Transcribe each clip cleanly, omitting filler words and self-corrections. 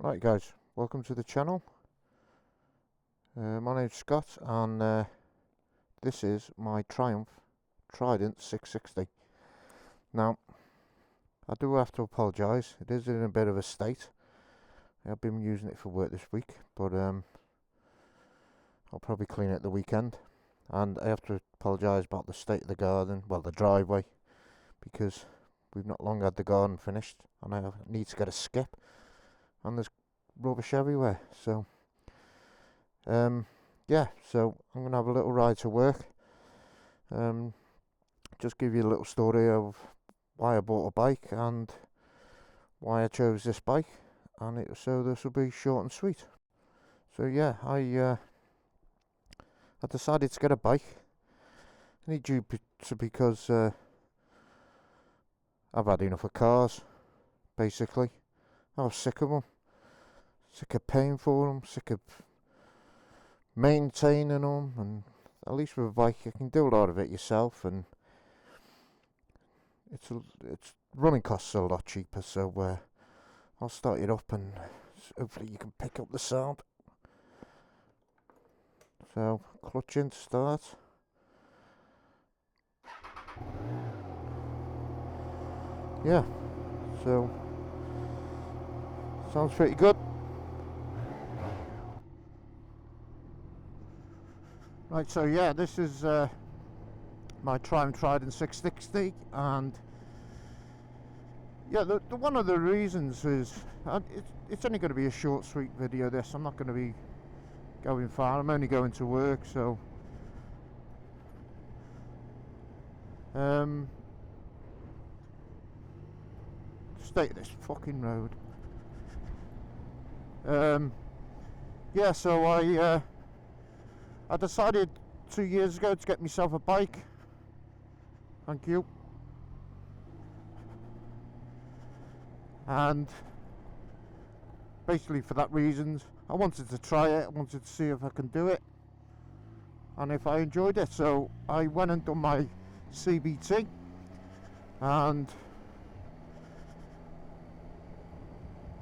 Right guys, welcome to the channel. My name's Scott and this is my Triumph Trident 660. Now, I do have to apologise, it is in a bit of a state. I've been using it for work this week, but I'll probably clean it the weekend. And I have to apologise about the state of the garden, well the driveway, because we've not long had the garden finished and I need to get a skip and there's rubbish everywhere. So yeah, so I'm gonna have a little ride to work. Just give you a little story of why I bought a bike and why I chose this bike, and so this will be short and sweet. So yeah, I decided to get a bike. I need you because I've had enough of cars, basically. I was sick of them. Sick of paying for them, sick of maintaining them, and at least with a bike you can do a lot of it yourself, and it's running costs a lot cheaper. So I'll start it up and hopefully you can pick up the sound. So clutch in to start. Yeah, so sounds pretty good. Right, so yeah, this is my Triumph Trident 660, and yeah, the one of the reasons is it's only going to be a short, sweet video. This, I'm not going to be going far. I'm only going to work, so state of this fucking road. Yeah, so I decided 2 years ago to get myself a bike. Thank you. And basically for that reason, I wanted to try it. I wanted to see if I can do it and if I enjoyed it. So I went and done my CBT, and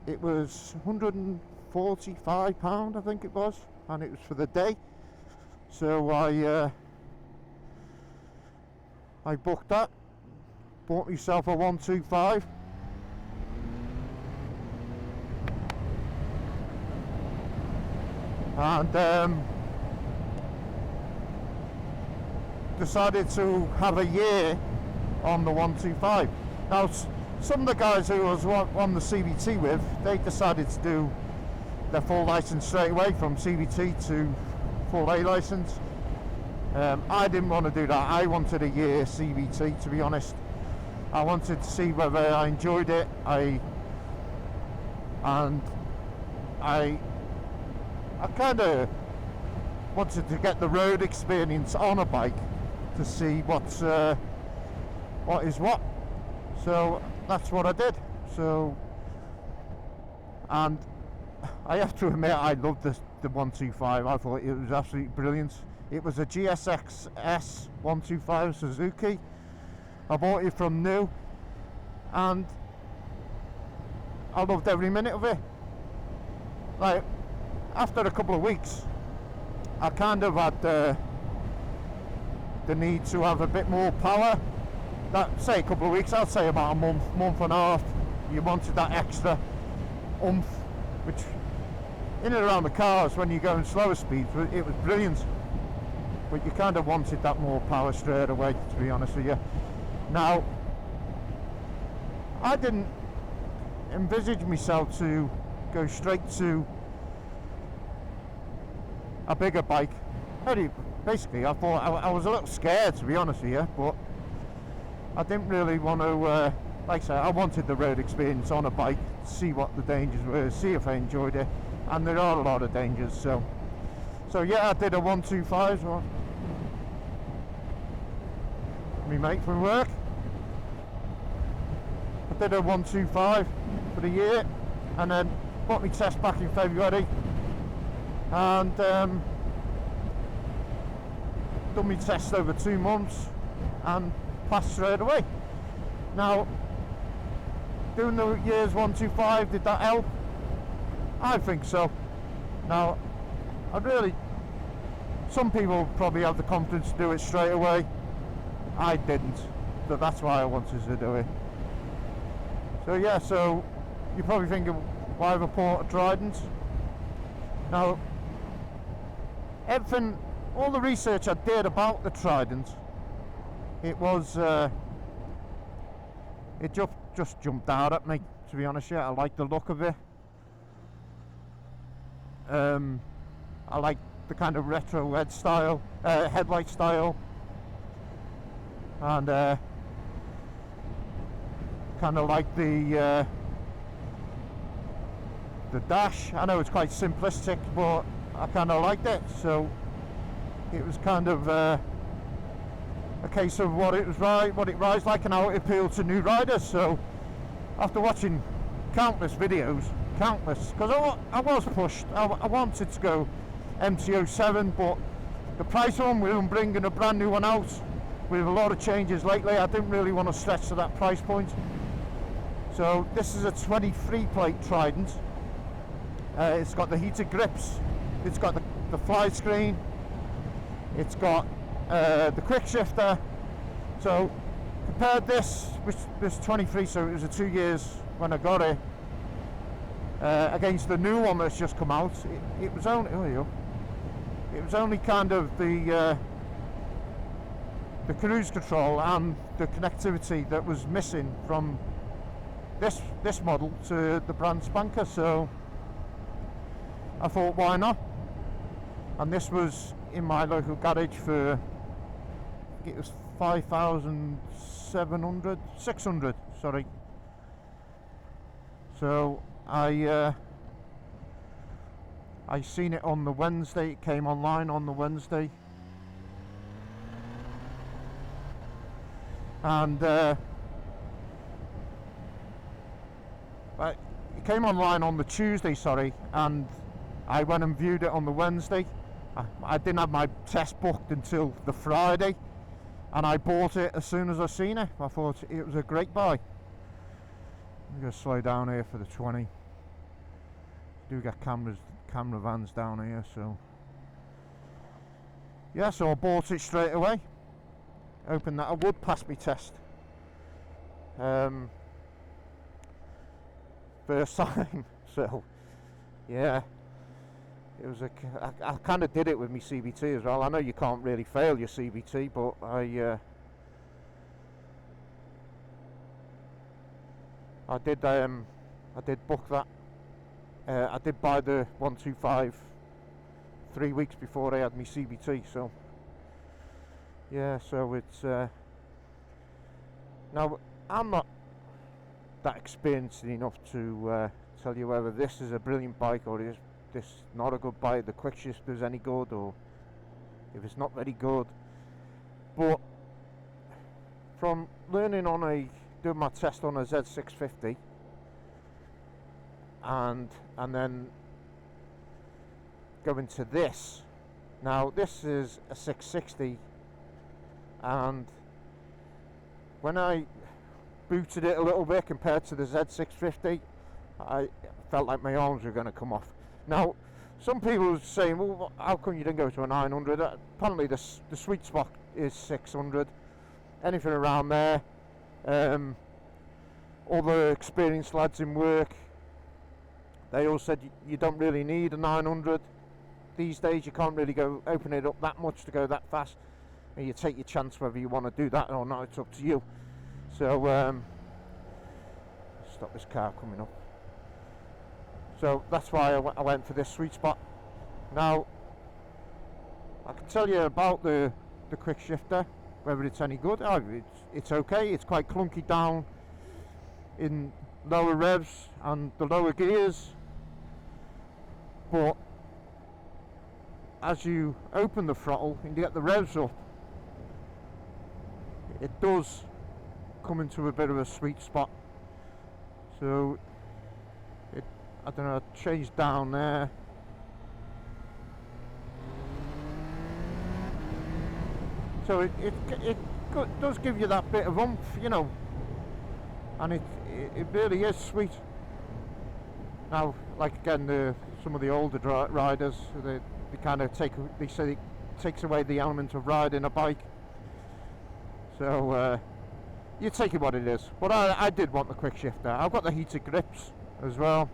it was £145, I think it was, and it was for the day. So I booked that, bought myself a 125, and decided to have a year on the 125. Now, some of the guys who I was on the CBT with, they decided to do their full license straight away from CBT to full A license. I didn't want to do that. I wanted a year CBT, to be honest. I wanted to see whether I enjoyed it. I kind of wanted to get the road experience on a bike to see what is what. So that's what I did. So, and I have to admit, I loved the 125. I thought it was absolutely brilliant. It was a GSX S 125 Suzuki. I bought it from new, and I loved every minute of it. Like, after a couple of weeks, I kind of had the need to have a bit more power. That, say a couple of weeks, I'd say about a month and a half, you wanted that extra oomph, which in and around the cars when you're going slower speeds, it was brilliant, but you kind of wanted that more power straight away, to be honest with you. Now, I didn't envisage myself to go straight to a bigger bike. Basically, I thought I was a little scared, to be honest with you, but I didn't really want to, like I say, I wanted the road experience on a bike, see what the dangers were, see if I enjoyed it, and there are a lot of dangers. So yeah, I did a 125. Well, me mate from work. I did a 125 for the year, and then got my test back in February, and done my test over 2 months and passed straight away. Now, doing the year's 125, did that help? I think so. Now, some people probably have the confidence to do it straight away. I didn't, so that's why I wanted to do it. So yeah, so you're probably thinking, why have I bought a Trident? Now, all the research I did about the Trident, it was, it just jumped out at me, to be honest. Yeah, I like the look of it. I like the kind of retro headlight style, and kind of like the dash. I know it's quite simplistic, but I kind of liked it. So it was kind of a case of what it rides like, and how it appealed to new riders. So after watching countless videos, because I was pushed. I wanted to go MT-07, but the price one, with them bringing a brand new one out with a lot of changes lately, I didn't really want to stretch to that price point. So this is a 23 plate Trident. It's got the heated grips, it's got the fly screen, it's got the quick shifter. So compared this 23, so it was a 2 years when I got it, against the new one that's just come out, it was only kind of the cruise control and the connectivity that was missing from this model to the brand spanker. So I thought, why not? And this was in my local garage for, I think it was 600, sorry. So I seen it on the Wednesday. It came online on the Wednesday, and it came online on the Tuesday, sorry, and I went and viewed it on the Wednesday. I didn't have my test booked until the Friday, and I bought it as soon as I seen it. I thought it was a great buy. I'm going to slow down here for the 20. Do get camera vans down here, so yeah, so I bought it straight away, hoping that I would pass my test. First time, so yeah, it was I kind of did it with my CVT as well. I know you can't really fail your CVT, but I did book that. I did buy the 125 3 weeks before I had my CVT, so yeah, so it's now I'm not that experienced enough to tell you whether this is a brilliant bike or is this not a good bike, the quick shifter is any good, or if it's not very good. But from learning doing my test on a Z650, and then going to this. Now this is a 660, and when I booted it a little bit compared to the Z650, I felt like my arms were going to come off. Now some people are saying, well, how come you didn't go to a 900? Apparently the sweet spot is 600, anything around there. All the experienced lads in work, they all said you don't really need a 900 these days. You can't really go open it up that much to go that fast, and you take your chance whether you want to do that or not. It's up to you. So stop this car coming up. So that's why I went for this sweet spot. Now I can tell you about the quick shifter, whether it's any good. It's okay. It's quite clunky down in lower revs and the lower gears, but as you open the throttle and you get the revs up, it does come into a bit of a sweet spot. So I don't know, change down there. So it does give you that bit of oomph, you know, and it really is sweet. Now, like again, some of the older riders, they kind of they say it takes away the element of riding a bike. So you take it what it is. But I did want the quick shifter. I've got the heated grips as well.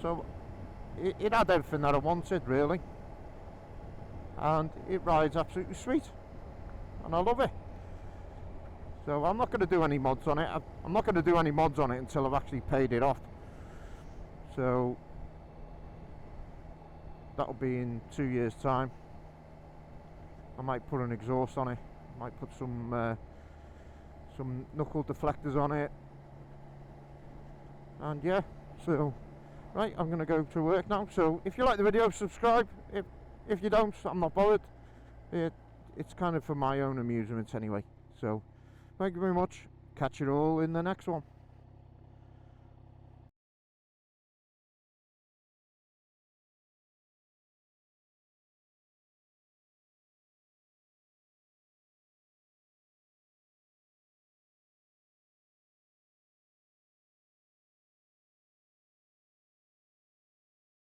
So it had everything that I wanted, really, and it rides absolutely sweet, and I love it. So I'm not going to do any mods on it. I'm not going to do any mods on it until I've actually paid it off. So that'll be in 2 years' time. I might put an exhaust on it. I might put some knuckle deflectors on it. And yeah, so right, I'm going to go to work now. So if you like the video, subscribe. If you don't, I'm not bothered. It's kind of for my own amusement anyway. So thank you very much. Catch you all in the next one.